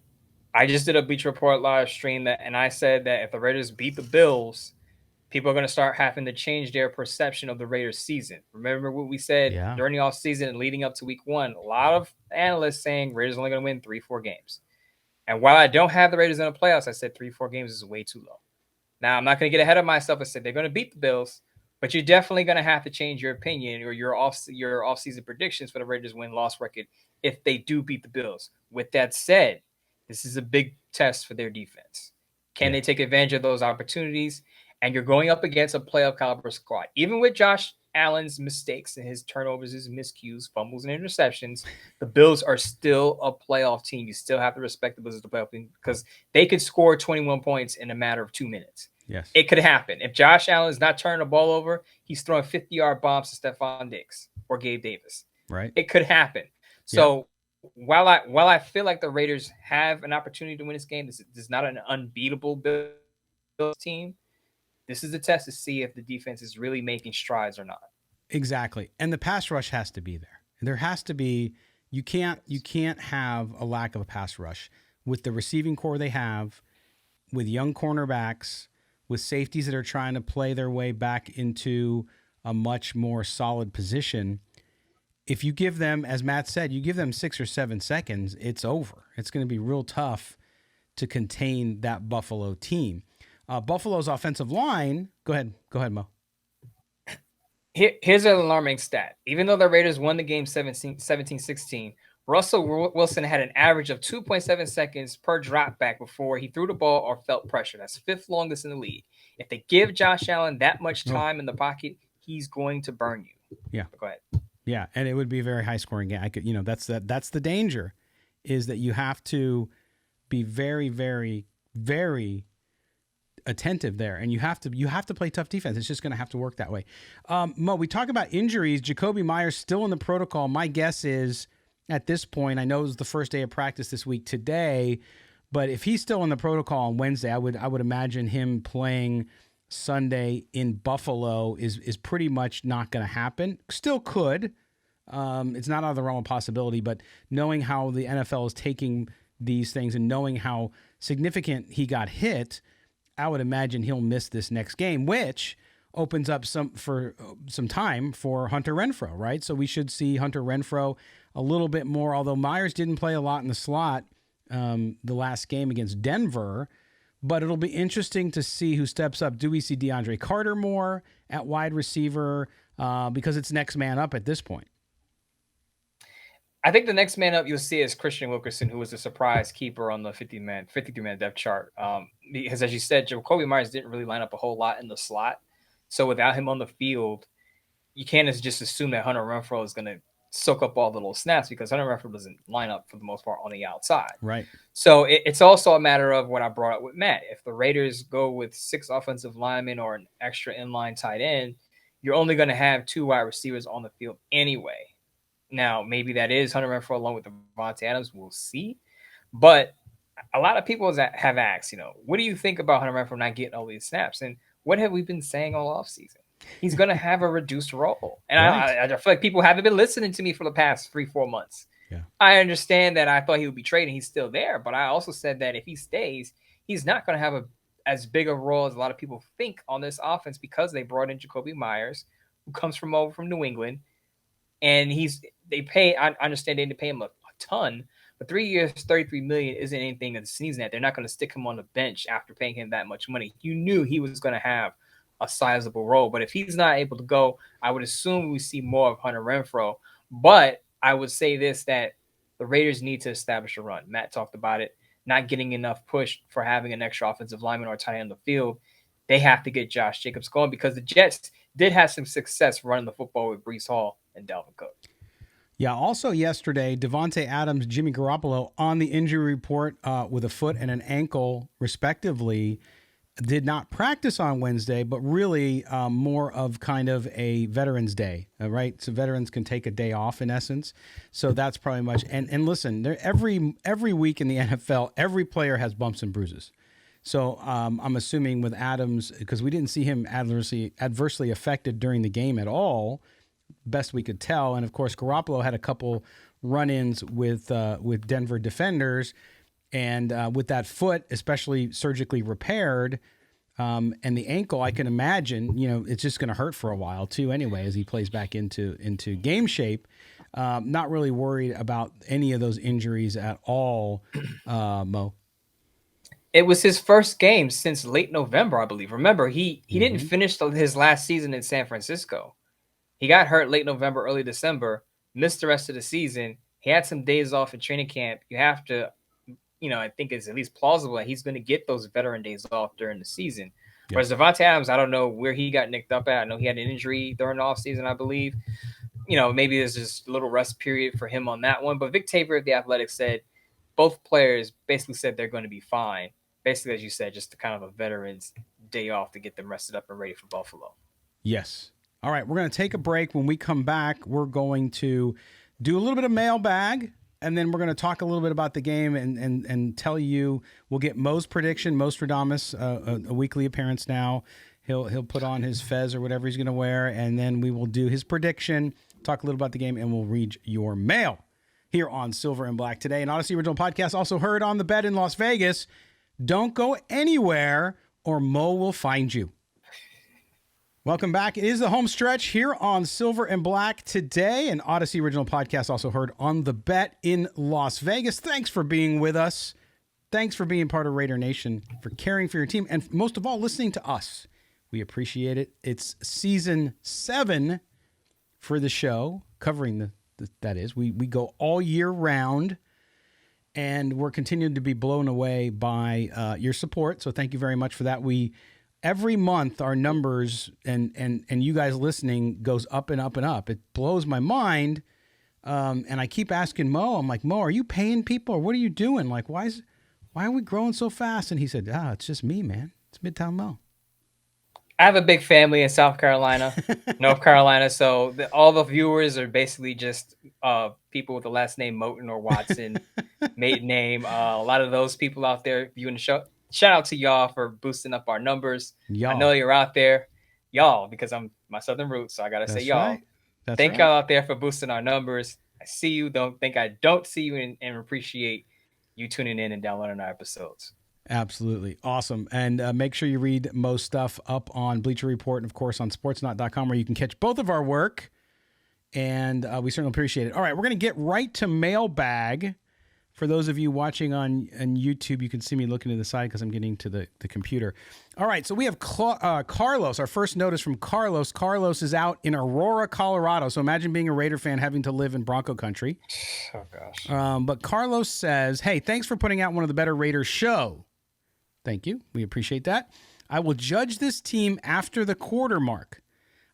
I just did a Bleacher Report live stream and I said that if the Raiders beat the Bills, people are going to start having to change their perception of the Raiders season. Remember what we said during the offseason and leading up to week 1? A lot of analysts saying Raiders are only going to win 3-4 games. And while I don't have the Raiders in the playoffs, I said 3-4 games is way too low. Now, I'm not going to get ahead of myself and say they're going to beat the Bills, but you're definitely going to have to change your opinion or your off-season predictions for the Raiders win-loss record if they do beat the Bills. With that said, this is a big test for their defense. Can they take advantage of those opportunities? And you're going up against a playoff caliber squad. Even with Josh Allen's mistakes and his turnovers, his miscues, fumbles, and interceptions, the Bills are still a playoff team. You still have to respect the Bills as the playoff team because they could score 21 points in a matter of 2 minutes. Yes. It could happen. If Josh Allen is not turning the ball over, he's throwing 50-yard bombs to Stephon Diggs or Gabe Davis. Right. It could happen. So while I feel like the Raiders have an opportunity to win this game, this is not an unbeatable Bills team. This is a test to see if the defense is really making strides or not. Exactly. And the pass rush has to be there. There has to be, you can't have a lack of a pass rush with the receiving core they have, with young cornerbacks, with safeties that are trying to play their way back into a much more solid position. If you give them, as Matt said, you give them 6 or 7 seconds, it's over. It's going to be real tough to contain that Buffalo team. Buffalo's offensive line, go ahead, Mo. Here's an alarming stat. Even though the Raiders won the game 17-16, Russell Wilson had an average of 2.7 seconds per drop back before he threw the ball or felt pressure. That's 5th longest in the league. If they give Josh Allen that much time in the pocket, he's going to burn you. Yeah. But go ahead. Yeah, and it would be a very high scoring game. That's the danger, is that you have to be very, very, very attentive there, and you have to play tough defense. It's just going to have to work that way. Mo, we talk about injuries. Jakobi Meyers still in the protocol. My guess is at this point, I know it was the first day of practice this week today, but if he's still in the protocol on Wednesday, I would imagine him playing Sunday in Buffalo is pretty much not going to happen. Still could. It's not out of the realm of possibility, but knowing how the NFL is taking these things and knowing how significant he got hit, I would imagine he'll miss this next game, which opens up some time for Hunter Renfrow, right? So we should see Hunter Renfrow a little bit more, although Myers didn't play a lot in the slot the last game against Denver. But it'll be interesting to see who steps up. Do we see DeAndre Carter more at wide receiver? Because it's next man up at this point. I think the next man up you'll see is Christian Wilkerson, who was the surprise keeper on the 53-man depth chart. Because as you said, Jakobi Meyers didn't really line up a whole lot in the slot. So without him on the field, you can't just assume that Hunter Renfrow is going to soak up all the little snaps, because Hunter Renfrow doesn't line up for the most part on the outside. Right. So it's also a matter of what I brought up with Matt. If the Raiders go with 6 offensive linemen or an extra inline tight end, you're only going to have 2 wide receivers on the field anyway. Now, maybe that is Hunter Renfrow along with Davante Adams. We'll see. But a lot of people have asked, what do you think about Hunter Renfrow not getting all these snaps? And what have we been saying all offseason? He's going to have a reduced role. And right. I feel like people haven't been listening to me for the past 3-4 months. Yeah. I understand that I thought he would be traded. He's still there. But I also said that if he stays, he's not going to have as big a role as a lot of people think on this offense, because they brought in Jakobi Meyers, who comes over from New England. And I understand they didn't pay him a ton, but 3 years, $33 million isn't anything to sneeze at. They're not going to stick him on the bench after paying him that much money. You knew he was going to have a sizable role, but if he's not able to go, I would assume we see more of Hunter Renfrow. But I would say this, that the Raiders need to establish a run. Matt talked about it, not getting enough push for having an extra offensive lineman or tight end on the field. They have to get Josh Jacobs going, because the Jets did have some success running the football with Breece Hall and Dalvin Cook. Yeah, also yesterday, Davante Adams, Jimmy Garoppolo on the injury report with a foot and an ankle, respectively, did not practice on Wednesday, but really more of kind of a Veterans Day, right? So veterans can take a day off in essence. So that's probably much. And listen, every week in the NFL, every player has bumps and bruises. So I'm assuming with Adams, because we didn't see him adversely affected during the game at all, best we could tell. And of course, Garoppolo had a couple run-ins with Denver defenders, and with that foot, especially surgically repaired, and the ankle, I can imagine, it's just going to hurt for a while too. Anyway, as he plays back into game shape, not really worried about any of those injuries at all, Mo. It was his first game since late November, I believe. Remember, he didn't finish his last season in San Francisco. He got hurt late November, early December, missed the rest of the season. He had some days off in training camp. You have to, I think it's at least plausible that he's going to get those veteran days off during the season. Yeah. Whereas Davante Adams, I don't know where he got nicked up at. I know he had an injury during the offseason, I believe. Maybe there's just a little rest period for him on that one. But Vic Tavor of The Athletic said both players basically said they're going to be fine. Basically, as you said, just kind of a veteran's day off to get them rested up and ready for Buffalo. Yes. All right, we're going to take a break. When we come back, we're going to do a little bit of mailbag, and then we're going to talk a little bit about the game and tell you, we'll get Mo's prediction, Moestradamus, a weekly appearance now. He'll put on his fez or whatever he's going to wear, and then we will do his prediction, talk a little about the game, and we'll read your mail here on Silver and Black today. An Odyssey Original Podcast, also heard on the Bet in Las Vegas. Don't go anywhere or Mo will find you. Welcome back. It is the home stretch here on Silver and Black today, an Odyssey Original Podcast, also heard on the Bet in Las Vegas. Thanks for being with us. Thanks for being part of Raider Nation, for caring for your team, and most of all, listening to us. We appreciate it. It's season 7 for the show, covering that is. We go all year round, and we're continuing to be blown away by your support. So thank you very much for that. We every month our numbers and you guys listening goes up and up and up. It blows my mind. And I keep asking Mo, I'm like, Mo, are you paying people or what are you doing? Like, why are we growing so fast? And he said, it's just me, man. It's Midtown Mo. I have a big family in South Carolina, North Carolina. So all the viewers are basically just people with the last name Moton or Watson, maiden name. A lot of those people out there viewing the show. Shout out to y'all for boosting up our numbers. Y'all. I know you're out there, y'all, because I'm my Southern roots. So I got to say y'all. Right. Thank y'all out there for boosting our numbers. I see you. Don't think I don't see you and appreciate you tuning in and downloading our episodes. Absolutely. Awesome. And make sure you read Mo's stuff up on Bleacher Report and, of course, on sportsnot.com where you can catch both of our work. And we certainly appreciate it. All right, we're going to get right to mailbag. For those of you watching on YouTube, you can see me looking to the side because I'm getting to the computer. All right, so we have Carlos. Our first notice from Carlos. Carlos is out in Aurora, Colorado. So imagine being a Raider fan having to live in Bronco country. Oh, gosh. But Carlos says, hey, thanks for putting out one of the better Raiders show. Thank you. We appreciate that. I will judge this team after the quarter mark.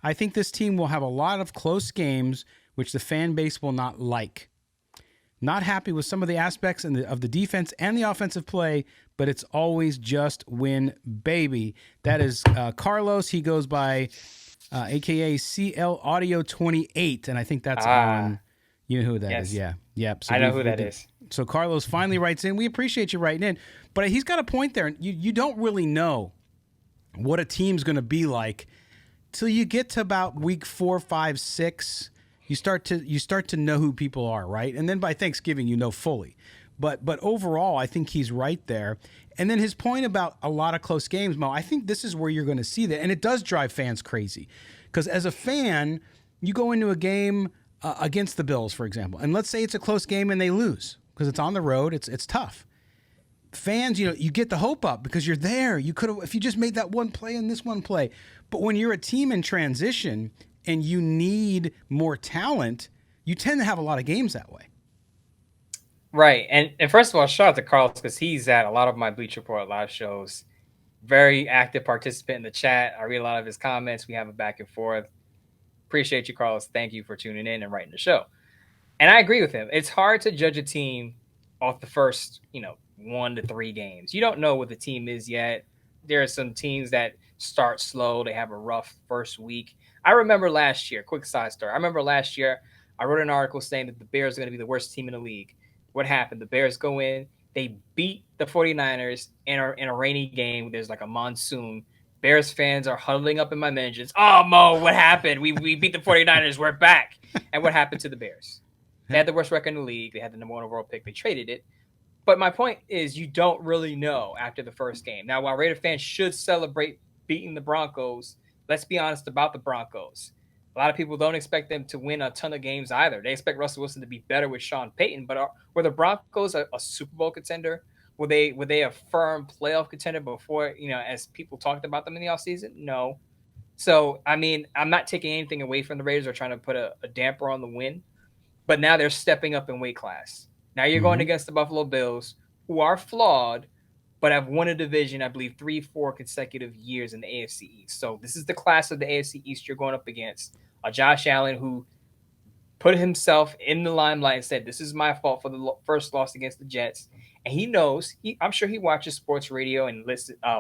I think this team will have a lot of close games, which the fan base will not like. Not happy with some of the aspects of the defense and the offensive play, but it's always just win, baby. That is Carlos. He goes by a.k.a. CL Audio 28, and I think that's on. You know who that is? Yeah. Yep. So I know who that is. So Carlos finally writes in. We appreciate you writing in. But he's got a point there. You don't really know what a team's going to be like till you get to about week 4, 5, 6. You start to know who people are, right? And then by Thanksgiving, you know fully. But overall, I think he's right there. And then his point about a lot of close games, Mo, I think this is where you're going to see that. And it does drive fans crazy. Because as a fan, you go into a game against the Bills, for example, and let's say it's a close game and they lose because it's on the road. It's tough. Fans, you get the hope up because you're there. You could have, if you just made that one play and this one play. But when you're a team in transition and you need more talent, you tend to have a lot of games that way. Right. And first of all, shout out to Carlos because he's at a lot of my Bleacher Report live shows. Very active participant in the chat. I read a lot of his comments. We have a back and forth. Appreciate you, Carlos. Thank you for tuning in and writing the show. And I agree with him. It's hard to judge a team off the first, 1 to 3 games. You don't know what the team is yet. There are some teams that start slow. They have a rough first week. I remember last year, quick side story. I remember last year, I wrote an article saying that the Bears are going to be the worst team in the league. What happened? The Bears go in, they beat the 49ers in a rainy game. There's like a monsoon. Bears fans are huddling up in my mentions. Oh, Mo, what happened? We beat the 49ers. We're back. And what happened to the Bears? They had the worst record in the league. They had the number 1 overall pick. They traded it. But my point is you don't really know after the first game. Now, while Raider fans should celebrate beating the Broncos, let's be honest about the Broncos. A lot of people don't expect them to win a ton of games either. They expect Russell Wilson to be better with Sean Payton. But were the Broncos a Super Bowl contender? Were they a firm playoff contender before, as people talked about them in the offseason? No. So, I mean, I'm not taking anything away from the Raiders or trying to put a damper on the win. But now they're stepping up in weight class. Now you're going against the Buffalo Bills, who are flawed, but have won a division, I believe, 3-4 consecutive years in the AFC East. So this is the class of the AFC East you're going up against. Josh Allen, who put himself in the limelight and said, this is my fault for the first loss against the Jets. And he knows, I'm sure he watches sports radio and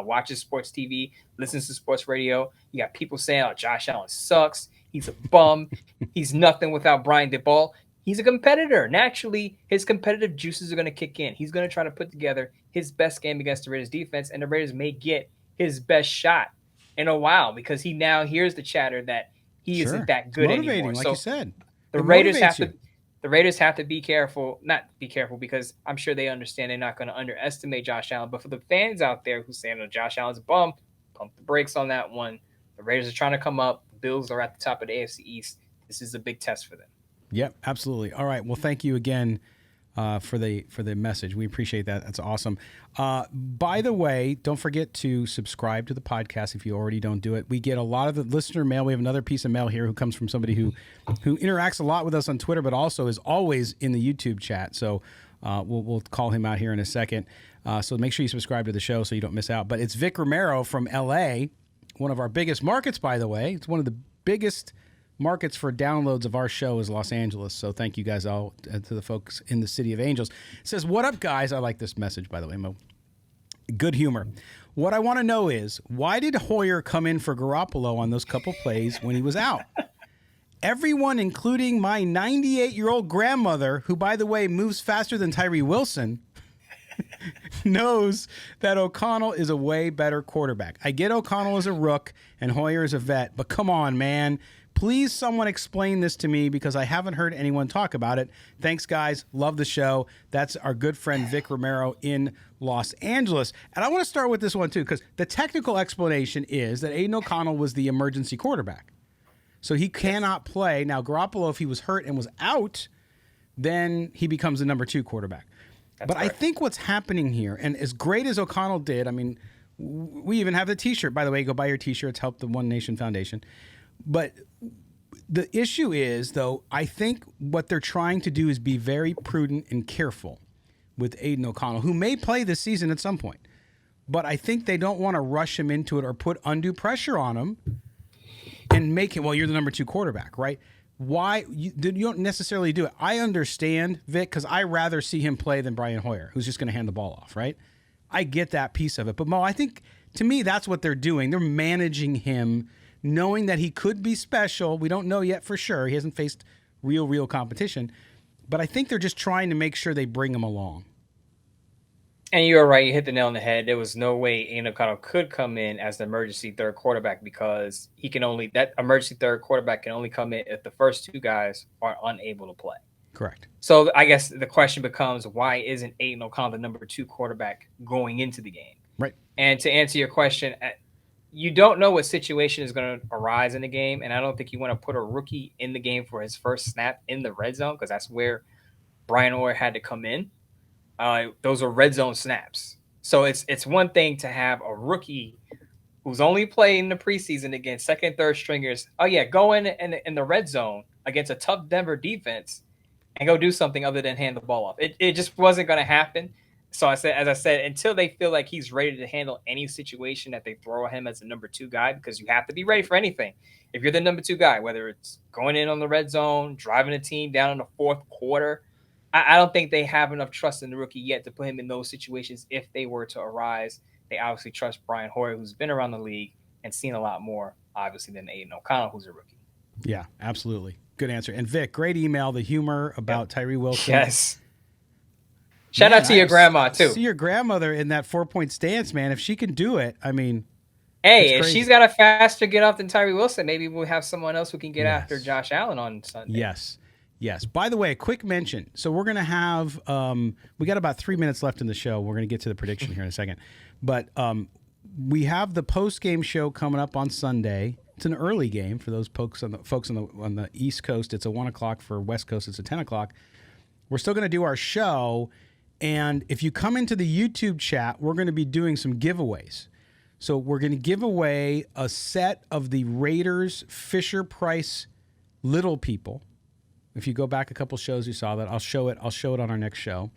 watches sports TV, listens to sports radio. You got people saying, Josh Allen sucks. He's a bum. He's nothing without Brian DeBall. He's a competitor. Naturally, his competitive juices are going to kick in. He's going to try to put together his best game against the Raiders defense, and the Raiders may get his best shot in a while because he now hears the chatter that he isn't that good anymore. Like you said. The Raiders have to be careful, not be careful because I'm sure they understand they're not going to underestimate Josh Allen. But for the fans out there who say, Josh Allen's a bum, pump the brakes on that one. The Raiders are trying to come up. The Bills are at the top of the AFC East. This is a big test for them. Yep, absolutely. All right. Well, thank you again for the message. We appreciate that. That's awesome. By the way, don't forget to subscribe to the podcast if you already don't do it. We get a lot of the listener mail. We have another piece of mail here who comes from somebody who interacts a lot with us on Twitter, but also is always in the YouTube chat. So we'll call him out here in a second. So make sure you subscribe to the show so you don't miss out. But it's Vic Romero from L.A., one of our biggest markets, by the way. It's one of the biggest markets for downloads of our show is Los Angeles. So thank you guys all to the folks in the City of Angels. It says, what up, guys? I like this message, by the way, Mo. Good humor. What I want to know is, why did Hoyer come in for Garoppolo on those couple plays when he was out? Everyone, including my 98-year-old grandmother, who, by the way, moves faster than Tyree Wilson, knows that O'Connell is a way better quarterback. I get O'Connell is a rook and Hoyer is a vet, but come on, man. Please, someone explain this to me because I haven't heard anyone talk about it. Thanks, guys. Love the show. That's our good friend Vic Romero in Los Angeles. And I want to start with this one, too, because the technical explanation is that Aiden O'Connell was the emergency quarterback. So he cannot play. Now, Garoppolo, if he was hurt and was out, then he becomes the number 2 quarterback. But I think what's happening here, and as great as O'Connell did, I mean, we even have the T-shirt. By the way, go buy your T-shirts. Help the One Nation Foundation. But the issue is, though, I think what they're trying to do is be very prudent and careful with Aiden O'Connell, who may play this season at some point. But I think they don't want to rush him into it or put undue pressure on him and make him, well, you're the number 2 quarterback, right? Why? You don't necessarily do it. I understand, Vic, because I rather see him play than Brian Hoyer, who's just going to hand the ball off, right? I get that piece of it. But, Mo, I think, to me, that's what they're doing. They're managing him, knowing that he could be special. We don't know yet for sure. He hasn't faced real competition. But I think they're just trying to make sure they bring him along. And you were right. You hit the nail on the head. There was no way Aiden O'Connell could come in as the emergency third quarterback because that emergency third quarterback can only come in if the first 2 guys are unable to play. Correct. So I guess the question becomes, why isn't Aiden O'Connell the number 2 quarterback going into the game? Right. And to answer your question, you don't know what situation is going to arise in the game. And I don't think you want to put a rookie in the game for his first snap in the red zone because that's where Brian Hoyer had to come in. Those are red zone snaps. So it's one thing to have a rookie who's only played in the preseason against second and third stringers. Oh, yeah, go in the red zone against a tough Denver defense and go do something other than hand the ball off. It just wasn't going to happen. So as I said, until they feel like he's ready to handle any situation that they throw at him as a number 2 guy, because you have to be ready for anything. If you're the number 2 guy, whether it's going in on the red zone, driving a team down in the fourth quarter, I don't think they have enough trust in the rookie yet to put him in those situations if they were to arise. They obviously trust Brian Hoyer, who's been around the league and seen a lot more, obviously, than Aiden O'Connell, who's a rookie. Yeah, absolutely. Good answer. And Vic, great email, the humor about Tyree Wilson. Yes. Shout out to your grandma, too. See your grandmother in that 4-point stance, man. If she can do it, I mean. Hey, if she's got a faster get off than Tyree Wilson, maybe we'll have someone else who can get after Josh Allen on Sunday. Yes. By the way, a quick mention. So we're going to have, we got about 3 minutes left in the show. We're going to get to the prediction here in a second. But we have the post-game show coming up on Sunday. It's an early game for those folks on the East Coast. It's a 1 o'clock. For West Coast, it's a 10 o'clock. We're still going to do our show. And if you come into the YouTube chat, we're going to be doing some giveaways. So we're going to give away a set of the Raiders Fisher-Price Little People. If you go back a couple shows, you saw that. I'll show it on our next show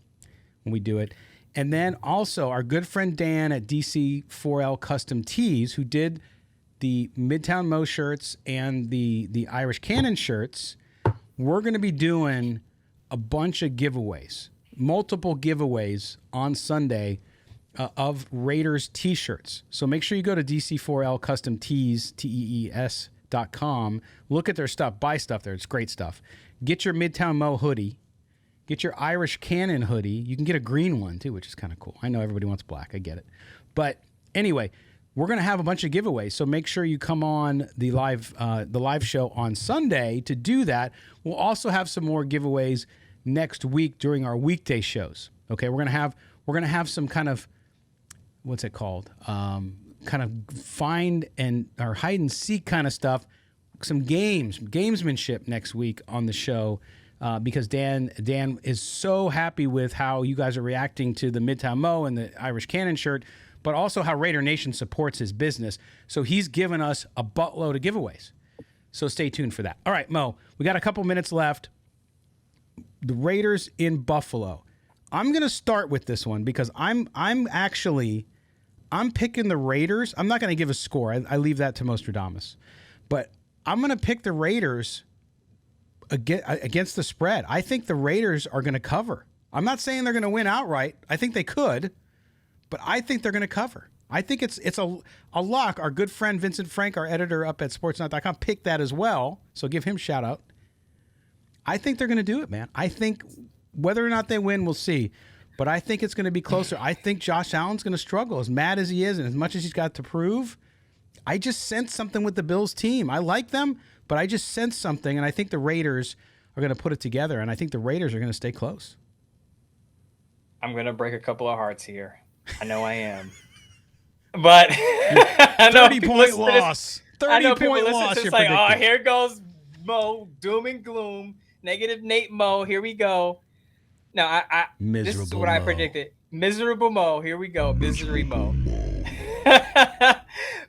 when we do it. And then also our good friend Dan at DC4L Custom Tees, who did the Midtown Moe shirts and the Irish Cannon shirts, we're going to be doing a bunch of giveaways, multiple giveaways on Sunday of Raiders T-shirts. So make sure you go to DC4L Custom Tees, TEES.com. Look at their stuff. Buy stuff there. It's great stuff. Get your Midtown Moe hoodie. Get your Irish Cannon hoodie. You can get a green one, too, which is kind of cool. I know everybody wants black. I get it. But anyway, we're going to have a bunch of giveaways, so make sure you come on the live show on Sunday to do that. We'll also have some more giveaways next week during our weekday shows. Okay, we're going to have some kind of, what's it called? Kind of find or hide and seek kind of stuff. Some gamesmanship next week on the show because Dan is so happy with how you guys are reacting to the Midtown Moe and the Irish Cannon shirt, but also how Raider Nation supports his business. So he's given us a buttload of giveaways. So stay tuned for that. All right, Mo, we got a couple minutes left. The Raiders in Buffalo. I'm going to start with this one because I'm picking the Raiders. I'm not going to give a score. I leave that to Moestradamus. But I'm going to pick the Raiders against the spread. I think the Raiders are going to cover. I'm not saying they're going to win outright. I think they could, but I think they're going to cover. I think it's a lock. Our good friend Vincent Frank, our editor up at sportsnet.com, picked that as well. So give him a shout out. I think they're going to do it, man. I think whether or not they win, we'll see. But I think it's going to be closer. I think Josh Allen's going to struggle as mad as he is and as much as he's got to prove. I just sense something with the Bills team. I like them, but I just sense something, and I think the Raiders are going to put it together, and I think the Raiders are going to stay close. I'm going to break a couple of hearts here. I know I am. But 30-point loss. 30-point loss. It's like, oh, here goes Mo, doom and gloom. Negative Nate Mo, here we go. No, this is what I predicted. Miserable Mo, here we go. Misery Mo.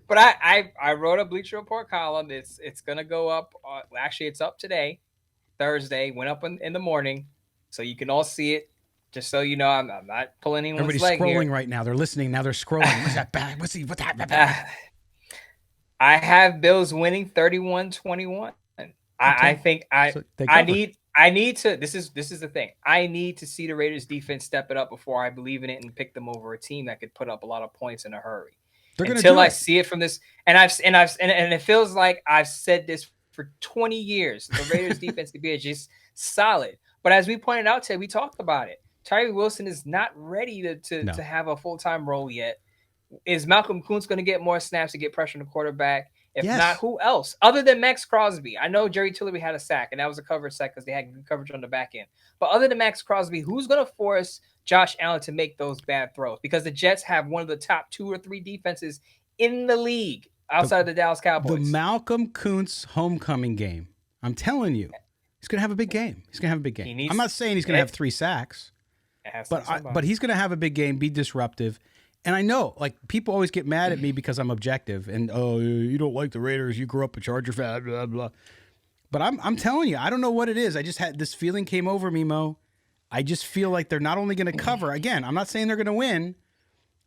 But I wrote a Bleacher Report column. It's going to go up. Actually, it's up today, Thursday. Went up in the morning. So you can all see it. Just so you know, I'm not pulling anyone's leg here. Everybody's scrolling right now. They're listening. Now they're scrolling. What's that bad? What's that? I have Bills winning 31-21. I think I need to. This is the thing. I need to see the Raiders defense step it up before I believe in it and pick them over a team that could put up a lot of points in a hurry. Until I see it from this, and it feels like I've said this for 20 years. The Raiders defense could be just solid. But as we pointed out today, we talked about it. Tyree Wilson is not ready to have a full-time role yet. Is Malcolm Kuntz going to get more snaps to get pressure on the quarterback? If not, who else? Other than Max Crosby. I know Jerry Tillery had a sack, and that was a coverage sack because they had good coverage on the back end. But other than Max Crosby, who's going to force Josh Allen to make those bad throws? Because the Jets have one of the top 2 or 3 defenses in the league outside of the Dallas Cowboys. The Malcolm Kuntz homecoming game. I'm telling you, he's going to have a big game. I'm not saying he's going to have 3 sacks. But he's going to have a big game, be disruptive. And I know, like, people always get mad at me because I'm objective. And, oh, you don't like the Raiders. You grew up a Charger fan, blah, blah. But I'm telling you, I don't know what it is. I just had this feeling came over me, Mo. I just feel like they're not only going to cover. Again, I'm not saying they're going to win,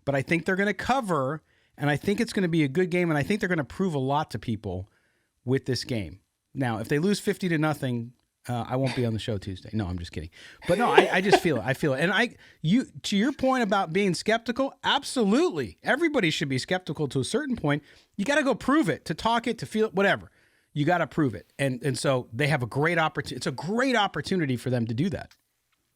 but I think they're going to cover. And I think it's going to be a good game. And I think they're going to prove a lot to people with this game. Now, if they lose 50-0, I won't be on the show Tuesday. No, I'm just kidding. But no, I just feel it. I feel it. And to your point about being skeptical, absolutely. Everybody should be skeptical to a certain point. You got to go prove it, to talk it, to feel it, whatever. You got to prove it. And so they have a great opportunity. It's a great opportunity for them to do that.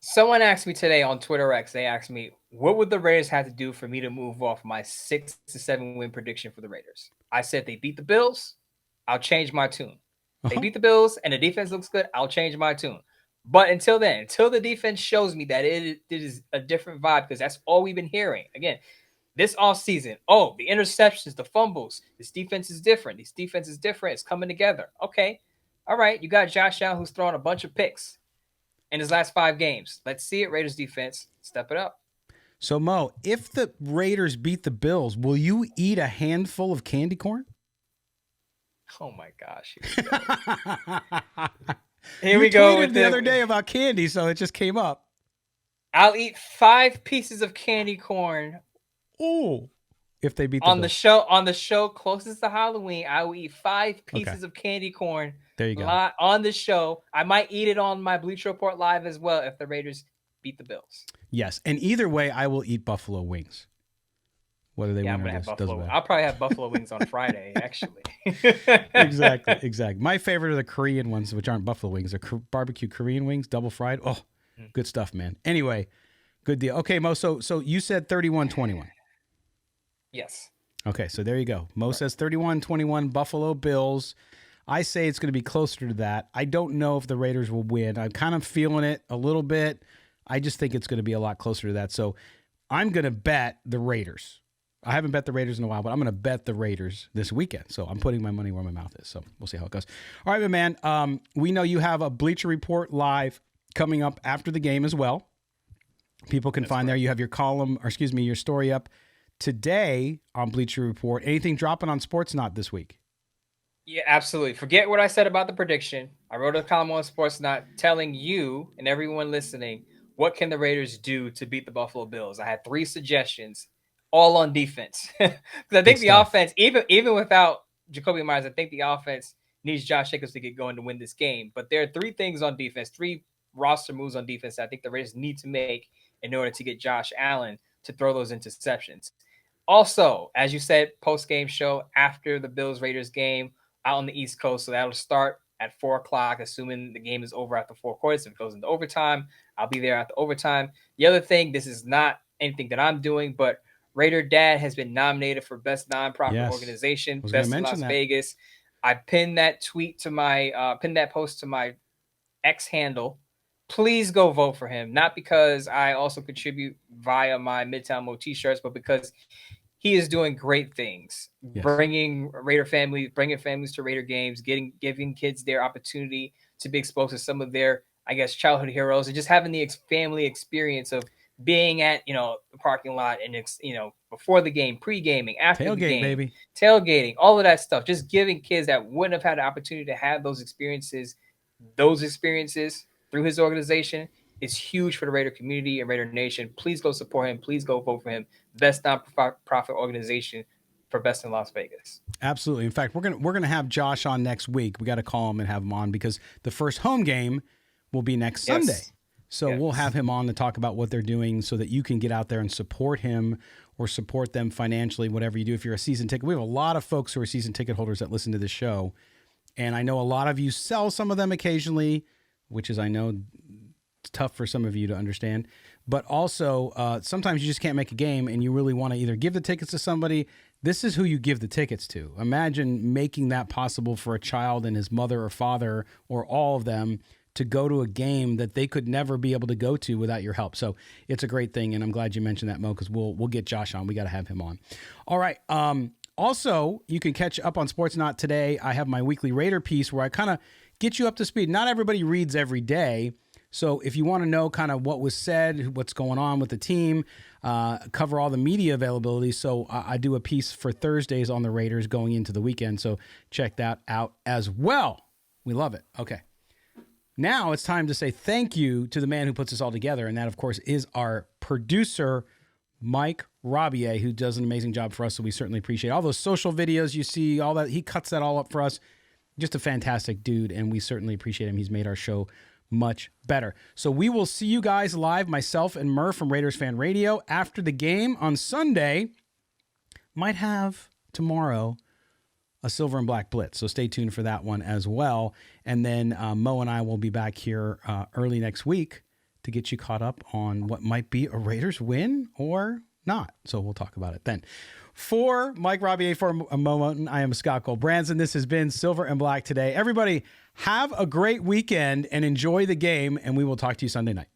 Someone asked me today on Twitter X, they asked me, what would the Raiders have to do for me to move off my 6 to 7 win prediction for the Raiders? I said they beat the Bills. I'll change my tune. They beat the Bills and the defense looks good, I'll change my tune. But until then, until the defense shows me that it is a different vibe, because that's all we've been hearing. Again, this offseason, the interceptions, the fumbles, this defense is different. It's coming together. Okay. All right. You got Josh Allen who's throwing a bunch of picks in his last 5 games. Let's see it, Raiders defense. Step it up. So, Mo, if the Raiders beat the Bills, will you eat a handful of candy corn? Oh my gosh! Here we go. You tweeted the other day about candy, so it just came up. I'll eat 5 pieces of candy corn. Oh, if they beat the Bills. On the show closest to Halloween, I will eat 5 pieces of candy corn. There you go. On the show, I might eat it on my Bleacher Report Live as well if the Raiders beat the Bills. Yes, and either way, I will eat buffalo wings. Whether they win or lose, doesn't matter. I'll probably have buffalo wings on Friday, actually. Exactly. My favorite are the Korean ones, which aren't buffalo wings. They're barbecue Korean wings, double fried. Oh, good stuff, man. Anyway, good deal. Okay, Mo, so you said 31-21. Yes. Okay, so there you go. Mo says 31-21 Buffalo Bills. I say it's going to be closer to that. I don't know if the Raiders will win. I'm kind of feeling it a little bit. I just think it's going to be a lot closer to that. So I'm going to bet the Raiders. I haven't bet the Raiders in a while, but I'm going to bet the Raiders this weekend. So I'm putting my money where my mouth is. So we'll see how it goes. All right, my man. We know you have a Bleacher Report Live coming up after the game as well. People can find there. You have your column, or excuse me, your story up today on Bleacher Report. Anything dropping on Sportsnot this week? Yeah, absolutely. Forget what I said about the prediction. I wrote a column on Sportsnot telling you and everyone listening what can the Raiders do to beat the Buffalo Bills? I had 3 suggestions, all on defense. Because I think the offense, even without Jacoby Myers, I think the offense needs Josh Jacobs to get going to win this game. But there are 3 things on defense, 3 roster moves on defense that I think the Raiders need to make in order to get Josh Allen to throw those interceptions. Also, as you said, post-game show after the Bills-Raiders game out on the East Coast. So that'll start at 4 o'clock, assuming the game is over after 4 quarters. If it goes into overtime, I'll be there after overtime. The other thing, this is not anything that I'm doing, but Raider Dad has been nominated for Best Nonprofit Organization, Best in Las Vegas. I pinned that tweet to my pinned that post to my X handle. Please go vote for him. Not because I also contribute via my Midtown Mo t-shirts, but because he is doing great things, bringing families to Raider games, giving kids their opportunity to be exposed to some of their, I guess, childhood heroes, and just having the family experience of being at, the parking lot and, before the game, pre-gaming, after the game, baby. Tailgating, all of that stuff. Just giving kids that wouldn't have had the opportunity to have those experiences through his organization is huge for the Raider community and Raider Nation. Please go support him. Please go vote for him. Best nonprofit organization for Best in Las Vegas. Absolutely. In fact, we're gonna have Josh on next week. We got to call him and have him on because the first home game will be next Sunday. So we'll have him on to talk about what they're doing so that you can get out there and support him or support them financially, whatever you do. If you're a season ticket, we have a lot of folks who are season ticket holders that listen to this show. And I know a lot of you sell some of them occasionally, which is, I know, tough for some of you to understand. But also, sometimes you just can't make a game and you really want to either give the tickets to somebody. This is who you give the tickets to. Imagine making that possible for a child and his mother or father or all of them to go to a game that they could never be able to go to without your help. So it's a great thing, and I'm glad you mentioned that, Mo, because we'll get Josh on. We got to have him on. All right. Also, you can catch up on Sports Not today. I have my weekly Raider piece where I kind of get you up to speed. Not everybody reads every day. So if you want to know kind of what was said, what's going on with the team, cover all the media availability. So I do a piece for Thursdays on the Raiders going into the weekend. So check that out as well. We love it. Okay. Now it's time to say thank you to the man who puts this all together. And that, of course, is our producer, Mike Rabier, who does an amazing job for us. So we certainly appreciate all those social videos you see, all that. He cuts that all up for us. Just a fantastic dude. And we certainly appreciate him. He's made our show much better. So we will see you guys live, myself and Murph from Raiders Fan Radio, after the game on Sunday. Might have tomorrow a Silver and Black Blitz. So stay tuned for that one as well. And then Mo and I will be back here early next week to get you caught up on what might be a Raiders win or not. So we'll talk about it then. For Mike Rabier, for Moe Moton, I am Scott Gulbransen. This has been Silver and Black today. Everybody, have a great weekend and enjoy the game, and we will talk to you Sunday night.